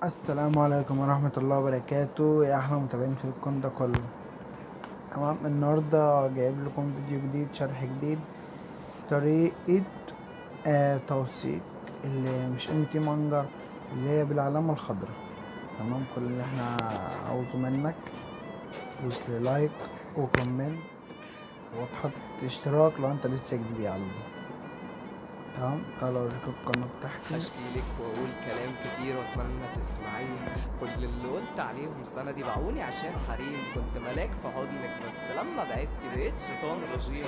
السلام عليكم ورحمة الله وبركاته يا أحلى متابعين في الكون ده كله. تمام، النهاردة جايب لكم فيديو جديد، شرح جديد، طريقة توثيق اللي مش انتي مانجر اللي هي بالعلامة الخضراء. تمام، كل اللي احنا عاوزه منك دوس لايك وكومنت وتحط اشتراك لو انت لسه جديد على الفيديو. تمام، تعالوا اوريكم القناة بتاعتي. هشكيلك واقول كلام كتير واتمنى تسمعيه. كل اللي قلت عليهم سنة دي باعوني عشان حريم، كنت ملاك في حضنك بس لما بعدت بقيت شيطان رجيم.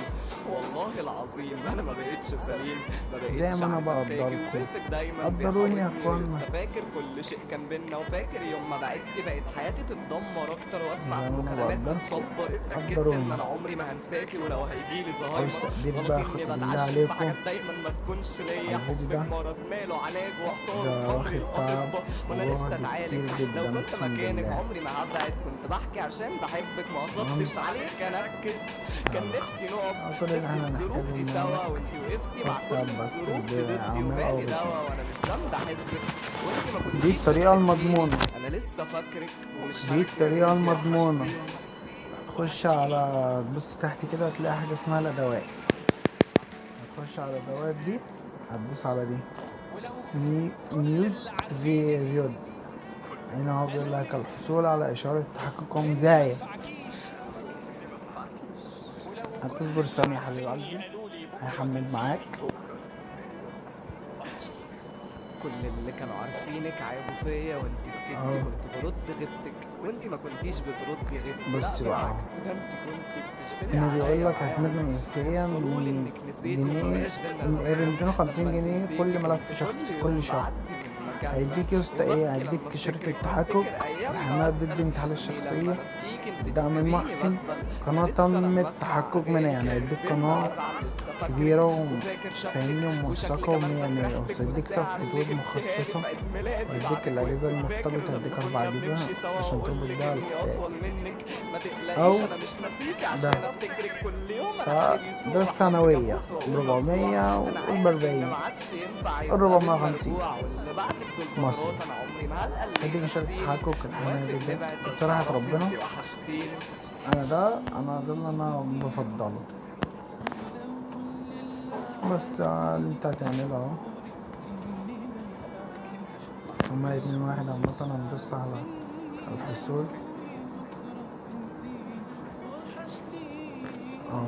والله العظيم انا ما بقيتش سليم، ما زي بقيتش ما انا عارف انساكي بقدركم، وطيفك دايما قدروني يا بيحاوطني، اخوانا. ولسه فاكر كل شيء كان بينا، وفاكر يوم ما بعدت بقت حياتي تتدمر اكتر، واسمع زي في ما انا مكالمات بقدركم، بتشبر. اتاكدت ان قدروني. انا عمري ما هنساكي، ولو هيجيلي عاوز زهايمر تقدير غلط بقى اني خاطر بالله بتعشم في عليكم حاجات دايما ما تكونش على ليا. الفيديو حبك ده. مرض ماله علاج واحتاره في ده امري واخد تعب الاطباء، وانا نفسي وجهد اتعالج. كتير لو جدا كنت اقسم مكانك بالله. عمري ما هبعد، كنت بحكي عشان بحبك ما تمام، قصدتش عليك انكد. كان نفسي نقف كل اللي ضد احنا الظروف هنحتاجه دي منك سوا، وانتي وقفتي مع كل واتساب بس الظروف دي ضدي، بعمل او وبالي دوا بتنام. وانا مش ذنب احبك، وانتي ما دي كنتيش الطريقة بتحبيني. المضمونة، انا لسه فاكرك ومش دي هنكر الطريقة وانتي المضمونة. وحشتيني. تخش على تبص تحت كده هتلاقي حاجة اسمها الأدوات. هتخش على الأدوات دي، هتدوس على دي ميوت فيود. هنا هو بيقول لك الحصول على إشارة تحقق مزايا. هتصبر ثانية يا حبيب قلبي، هيحمل معاك. كل اللي كانوا عارفينك عيبوا فيا وانت سكتي، اهو كنت برد غيبتك وانت ما كنتيش بتردي غيبتي. لا بص بقى اهو، بالعكس، ده انت كنت بتشتمي هنا بيقول عليا لك معاهم. هتمد نفسيا وصلولي من انك نسيتي وما جنيه بقاش بينا ب الكلام. 250 لما انت جنيه نسيتي كل ملف كنت كل شخصي كل يوم شهر. بعدي من مكاننا، هيديك يا اسطى ايه، وببكي هيديك لما شركة افتكرك تحقق، وافتكر ايامنا، الحماية ضد واسال انتحال ليه لما الشخصية، نسيك انت الدعم تسيبيني المحسن، بغلى. انا قناة لسه تم لما اسمع التحقق منها، اغاني يعني كانت هيديك بينا قناة وازعل، لسه فاكرك كبيرة وفاكر وفاهمني شكلك وشكل وموثقة كمان ومية مية، مسرحتك وهيديك والساعة صفحة اللي ويب جبتها لي في مخصصة، عيد ميلادي وهيديك بعدك الأجهزة وقفتي. فاكر المرتبطة، لما هيديك 4 كنا أجهزة بنمشي سوا عشان واقول تربط لك بيها اني الحساب. اطول منك، ما تقلقيش أو انا مش ناسيكي ده عشان افتكرك كل يوم. انا فده قلبي بيسوق واحب الثانوية كابوس واقوم مفزوع. ب400 انا عارف ان وب40 ما عادش ينفع يبقى بينا 450 رجوع، واللي بعدك دول مصري. فترات انا عمري ما هلقى اللي هديك شركة ينسيني. تحقق، الحماية موافق ضد نبعد بس بصراحة اعرفي ربنا. انتي وحشتيني. أنا ده اللي أنا بفضله. بس اللي انت هتعمله اهو، هما 2-1 عامة. هندوس على الحصول اهو.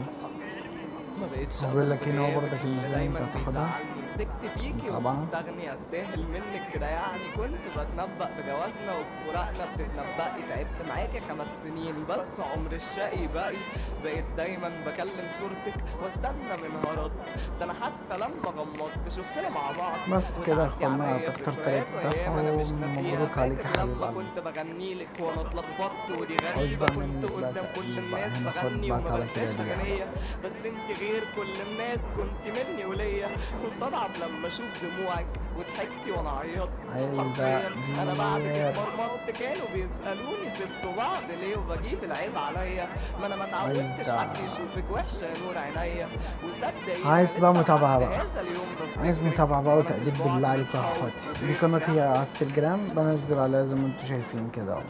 ما بقتش هو بيقول اقول لك هنا هو بغيابك برضك اللي الميزانية دايما انت هتاخدها بيزعلني. مسكت فيكي طبعا. وبتستغني، استاهل منك كده يعني. كنت بتنبأ بجوازنا وبفراقنا، بتتنبأي. تعبت معاكي 5 سنين بس عمر الشقي باقي. بقيت دايما بكلم صورتك واستنى منها رد. ده انا حتى لما غمضت شفتنا مع بعض بس كده يا وتعدي اخوانا، عليا تكتر ذكريات 3 دفع وايام انا مش ناسيها. ومبروك عليك يا فاكر حبيب لما قلبي. كنت بغني لك وانا اتلخبطت ودي عاوز غريبة، بقى كنت منك بقى قدام كل تقدير بقى، الناس هنا خد بغني بقى وما على كده بنساش دي يا حبيبي. اغنية. بس انت غير كل الناس، كنت مني وليا. كنت اضعف لما اشوف دموعك وضحكتي وانا عيطت. عايزة حرفيا انا بعدك دير، اتمرمطت، كانوا بيسالوني سبتوا بعض ليه وبجيب العيب عليا. ما انا ما اتعودتش عايزة حد يشوفك وحشه يا نور عينيا. وصدقيني عايز انا بقى لسه متابعة لحد بقى، هذا اليوم عايز بفتكرك، متابعة بقى وانا في وتقدير بالله البعد عليك يا بتحاول اخواتي. دي وتفرح. قناتي على التليجرام، بنزل عليها زي ما انتوا شايفين كده اهو،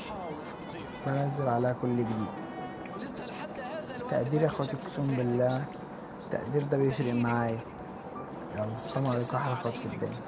بنزل عليها كل جديد. تقدير يا اخواتي اقسم بالله، التقدير ده بيفرق معايا. يلا السلام عليكم، احلى اخوات في الدنيا.